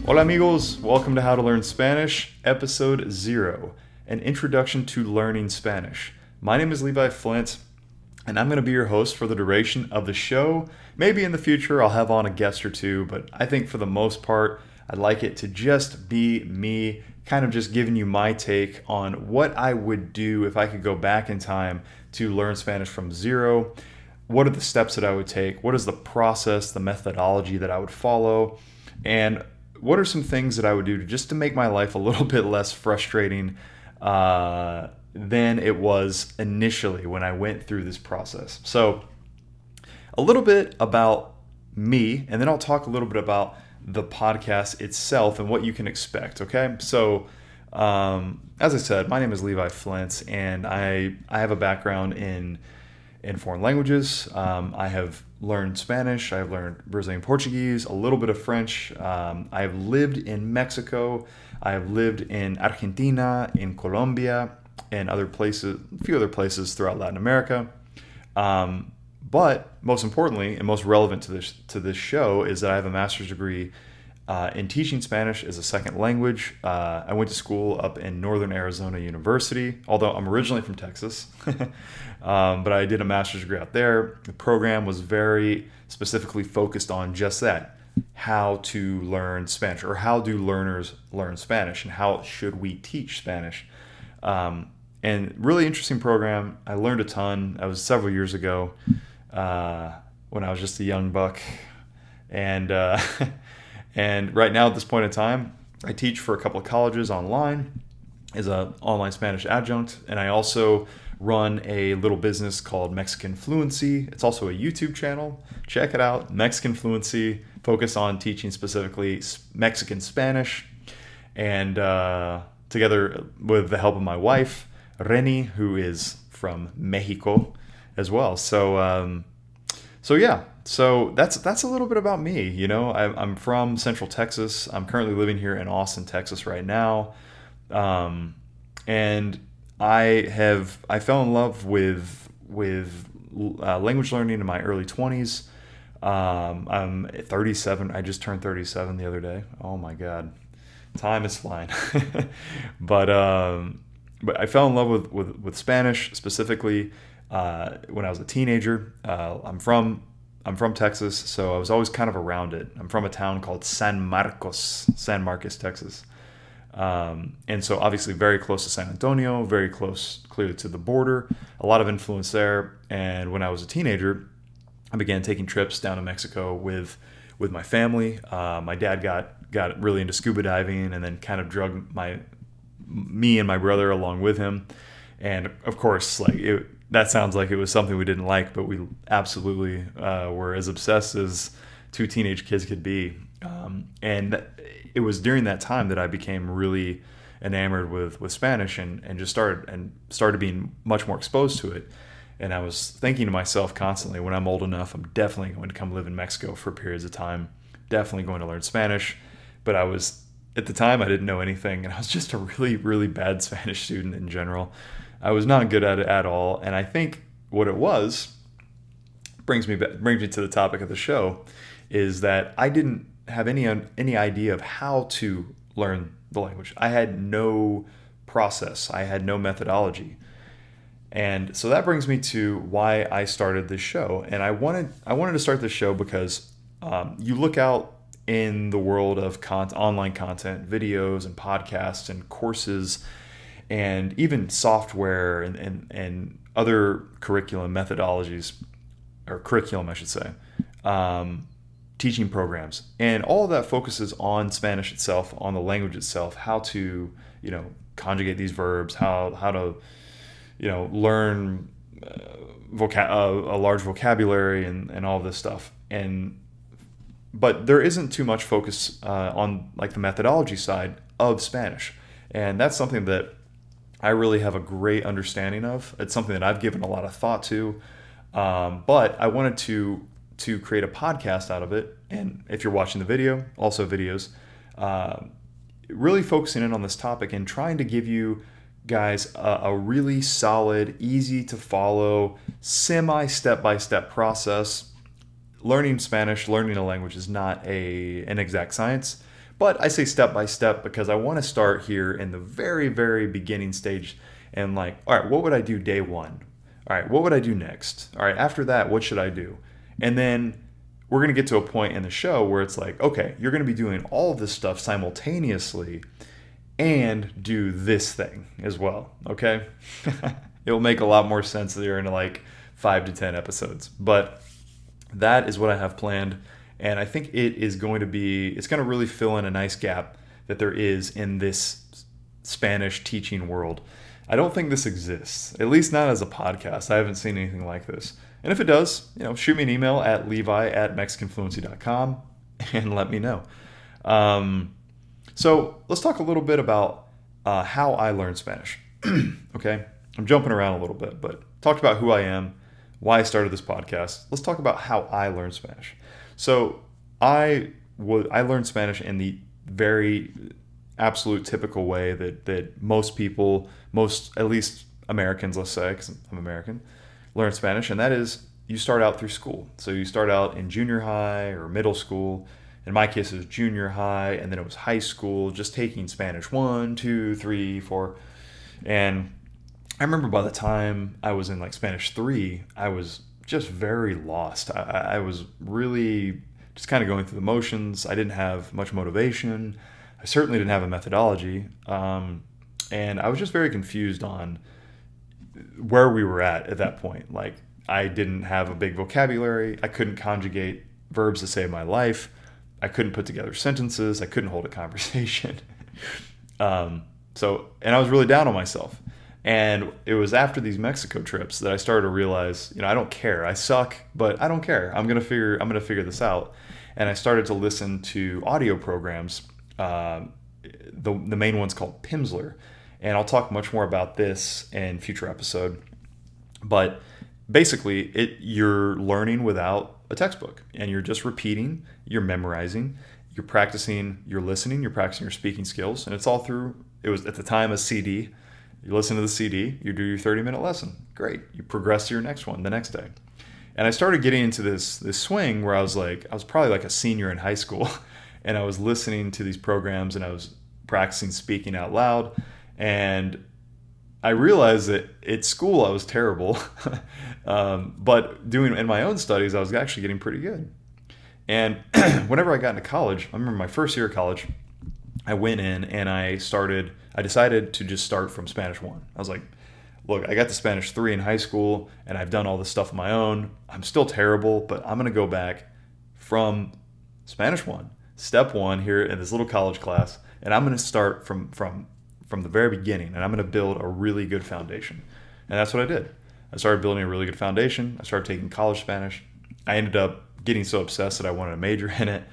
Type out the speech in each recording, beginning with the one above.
Hola amigos, welcome to How to Learn Spanish, episode 0, an introduction to learning Spanish. My name is Levi Flint, and I'm going to be your host for the duration of the show. Maybe in the future I'll have on a guest or two, but I think for the most part, I'd like it to just be me, kind of just giving you my take on what I would do if I could go back in time to learn Spanish from zero. What are the steps that I would take? What is the process, the methodology that I would follow? And what are some things that I would do just to make my life a little bit less frustrating than it was initially when I went through this process? So a little bit about me, and then I'll talk a little bit about the podcast itself and what you can expect, okay? So as I said, my name is Levi Flint, and I have a background in foreign languages. I have learned Spanish. I've learned Brazilian Portuguese, a little bit of French. I have lived in Mexico. I have lived in Argentina, in Colombia, and other places, a few other places throughout Latin America. But most importantly, and most relevant to this show, is that I have a master's degree in teaching Spanish as a second language. I went to school up in Northern Arizona University, although I'm originally from Texas. But I did a master's degree out there. The program was very specifically focused on just that, how to learn Spanish, or how do learners learn Spanish, and how should we teach Spanish. And really interesting program. I learned a ton. That was several years ago when I was just a young buck. And and right now at this point in time, I teach for a couple of colleges online as an online Spanish adjunct, and I also run a little business called Mexican Fluency. It's also a YouTube channel. Check it out, Mexican Fluency, focus on teaching specifically Mexican Spanish, and together with the help of my wife, Reni, who is from Mexico as well. So yeah. So that's a little bit about me. You know, I'm from Central Texas. I'm currently living here in Austin, Texas right now. And I fell in love with language learning in my early 20s. I'm 37. I just turned 37 the other day. Oh my God, time is flying. But I fell in love with Spanish specifically when I was a teenager. I'm from Texas, so I was always kind of around it. I'm from a town called San Marcos, Texas. And so obviously very close to San Antonio, very close clearly to the border, a lot of influence there. And when I was a teenager, I began taking trips down to Mexico with my family. My dad got really into scuba diving, and then kind of drug me and my brother along with him. And of course, that sounds like it was something we didn't like, but we absolutely were as obsessed as two teenage kids could be. And it was during that time that I became really enamored with Spanish and just started being much more exposed to it. And I was thinking to myself constantly, when I'm old enough, I'm definitely going to come live in Mexico for periods of time, definitely going to learn Spanish. But at the time, I didn't know anything, and I was just a really, really bad Spanish student in general. I was not good at it at all. And I think what it was brings me to the topic of the show, is that I didn't have any idea of how to learn the language. I had no process. I had no methodology. And so that brings me to why I started this show. And I wanted to start this show because you look out in the world of online content, videos and podcasts and courses, and even software and other curriculum methodologies, or curriculum, I should say, teaching programs. And all of that focuses on Spanish itself, on the language itself, how to, conjugate these verbs, how to, learn a large vocabulary and all of this stuff. But there isn't too much focus on the methodology side of Spanish. And that's something that I really have a great understanding of. It's something that I've given a lot of thought to. But I wanted to create a podcast out of it. And if you're watching the video, also videos, really focusing in on this topic and trying to give you guys a really solid, easy to follow, semi-step-by-step process. Learning Spanish, learning a language is not an exact science, But I say step by step because I want to start here in the very, very beginning stage and like, all right, what would I do day one? All right, what would I do next? All right, after that, what should I do? And then we're going to get to a point in the show where it's like, okay, you're going to be doing all of this stuff simultaneously and do this thing as well, okay? It will make a lot more sense there in like 5 to 10 episodes. But that is what I have planned. And I think it's going to really fill in a nice gap that there is in this Spanish teaching world. I don't think this exists, at least not as a podcast. I haven't seen anything like this. And if it does, shoot me an email at levi@mexicanfluency.com and let me know. So let's talk a little bit about how I learned Spanish. Okay, I'm jumping around a little bit, but talked about who I am, why I started this podcast. Let's talk about how I learned Spanish. So I learned Spanish in the very absolute typical way that most people, at least Americans, let's say, because I'm American, learn Spanish, and that is you start out through school. So you start out in junior high or middle school. In my case, it was junior high, and then it was high school, just taking Spanish 1, 2, 3, 4. And I remember by the time I was in like Spanish 3, I was just very lost. I was really just kind of going through the motions. I didn't have much motivation. I certainly didn't have a methodology. And I was just very confused on where we were at that point. Like, I didn't have a big vocabulary. I couldn't conjugate verbs to save my life. I couldn't put together sentences. I couldn't hold a conversation. And I was really down on myself. And it was after these Mexico trips that I started to realize, I don't care. I suck, but I don't care. I'm gonna figure this out. And I started to listen to audio programs. The main one's called Pimsleur, and I'll talk much more about this in future episode. But basically, you're learning without a textbook, and you're just repeating, you're memorizing, you're practicing, you're listening, you're practicing your speaking skills, and it's all through. It was at the time a CD. You listen to the CD, you do your 30-minute lesson. Great. You progress to your next one the next day. And I started getting into this swing where I was probably like a senior in high school, and I was listening to these programs and I was practicing speaking out loud. And I realized that at school I was terrible, but doing in my own studies I was actually getting pretty good. And whenever I got into college, I remember my first year of college, I went in and I decided to just start from Spanish 1. I was like, look, I got to Spanish 3 in high school and I've done all this stuff on my own. I'm still terrible, but I'm going to go back from Spanish 1, step 1 here in this little college class, and I'm going to start from the very beginning, and I'm going to build a really good foundation. And that's what I did. I started building a really good foundation. I started taking college Spanish. I ended up getting so obsessed that I wanted to major in it.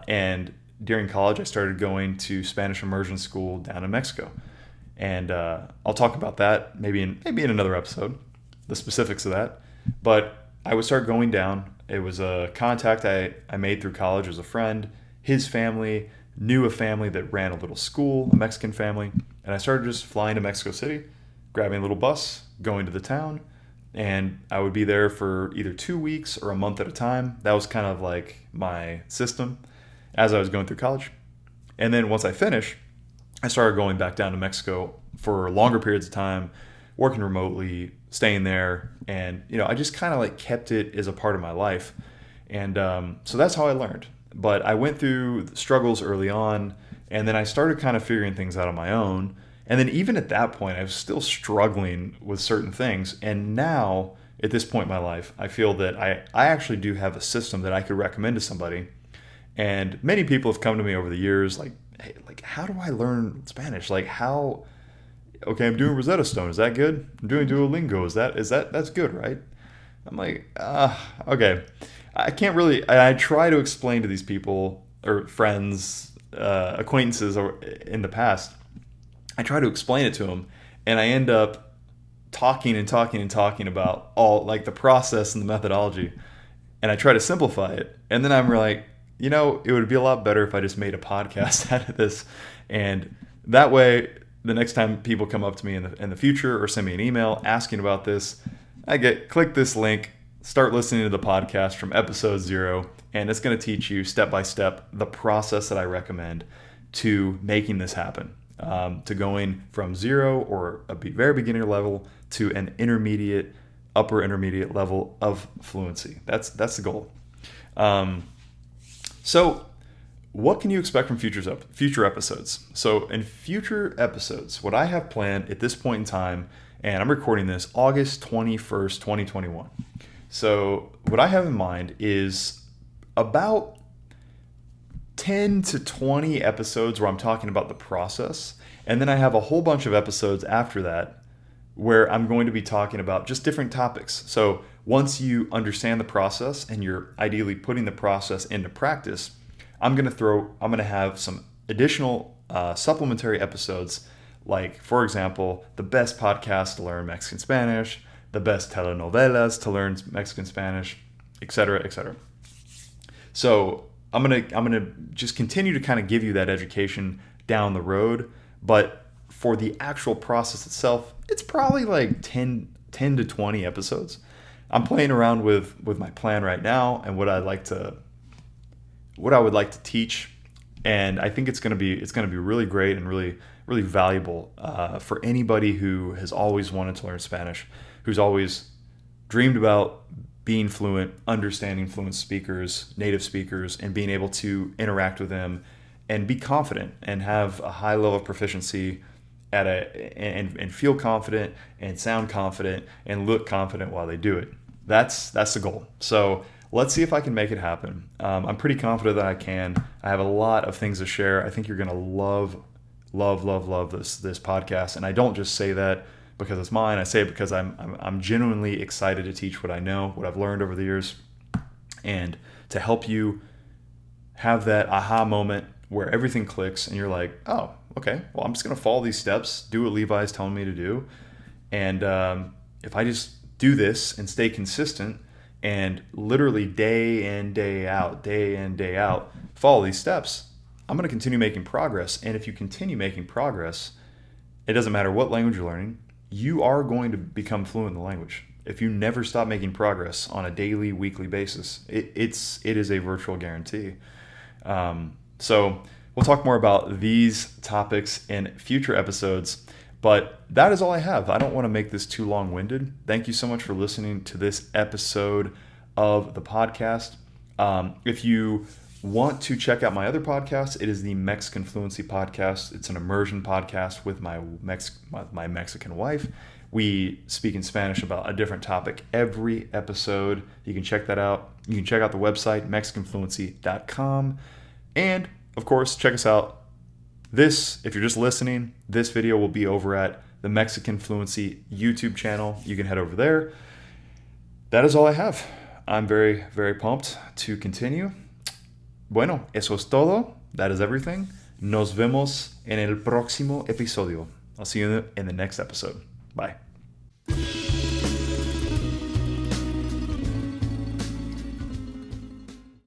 And during college, I started going to Spanish immersion school down in Mexico. And I'll talk about that maybe in another episode, the specifics of that. But I would start going down. It was a contact I made through college. It was a friend. His family knew a family that ran a little school, a Mexican family. And I started just flying to Mexico City, grabbing a little bus, going to the town. And I would be there for either 2 weeks or a month at a time. That was kind of like my system as I was going through college. And then once I finished, I started going back down to Mexico for longer periods of time, working remotely, staying there. And, I just kind of like kept it as a part of my life. And so that's how I learned. But I went through struggles early on, and then I started kind of figuring things out on my own. And then even at that point, I was still struggling with certain things. And now, at this point in my life, I feel that I actually do have a system that I could recommend to somebody. And many people have come to me over the years like, hey, like, how do I learn Spanish? Like, how? Okay, I'm doing Rosetta Stone. Is that good? I'm doing Duolingo. That's good, right? I'm like, okay. I can't really. I try to explain to these people or friends, acquaintances in the past. I try to explain it to them, and I end up talking about all like the process and the methodology, and I try to simplify it. And then I'm like, it would be a lot better if I just made a podcast out of this, and that way, the next time people come up to me in the future or send me an email asking about this, I click this link, start listening to the podcast from episode 0, and it's going to teach you step by step the process that I recommend to making this happen, to going from 0 or a very beginner level to an intermediate, upper intermediate level of fluency. That's the goal. So what can you expect from future episodes? So in future episodes, what I have planned at this point in time, and I'm recording this August 21st, 2021. So what I have in mind is about 10 to 20 episodes where I'm talking about the process. And then I have a whole bunch of episodes after that where I'm going to be talking about just different topics. So once you understand the process and you're ideally putting the process into practice, I'm going to have some additional supplementary episodes, like, for example, the best podcast to learn Mexican Spanish, the best telenovelas to learn Mexican Spanish, etc., etc. So I'm gonna just continue to kind of give you that education down the road, but for the actual process itself, it's probably like 10 to 20 episodes. I'm playing around with my plan right now and what I would like to teach, and I think it's gonna be really great and really valuable for anybody who has always wanted to learn Spanish, who's always dreamed about being fluent, understanding fluent speakers, native speakers, and being able to interact with them and be confident and have a high level of proficiency and feel confident and sound confident and look confident while they do it. That's the goal. So let's see if I can make it happen. I'm pretty confident that I can. I have a lot of things to share. I think you're gonna love this podcast, and I don't just say that because it's mine. I say it because I'm genuinely excited to teach what I know, what I've learned over the years, and to help you have that aha moment where everything clicks and you're like, oh, okay, well, I'm just gonna follow these steps, do what Levi's telling me to do, and if I just do this and stay consistent and literally day in, day out, follow these steps, I'm gonna continue making progress. And if you continue making progress, it doesn't matter what language you're learning, you are going to become fluent in the language. If you never stop making progress on a daily, weekly basis, it is a virtual guarantee. So we'll talk more about these topics in future episodes, but that is all I have. I don't want to make this too long-winded. Thank you so much for listening to this episode of the podcast. If you want to check out my other podcast, it is the Mexican Fluency Podcast. It's an immersion podcast with my Mexican wife. We speak in Spanish about a different topic every episode. You can check that out. You can check out the website, mexicanfluency.com. And, of course, check us out. If you're just listening, this video will be over at the Mexican Fluency YouTube channel. You can head over there. That is all I have. I'm very, very pumped to continue. Bueno, eso es todo. That is everything. Nos vemos en el próximo episodio. I'll see you in the next episode. Bye.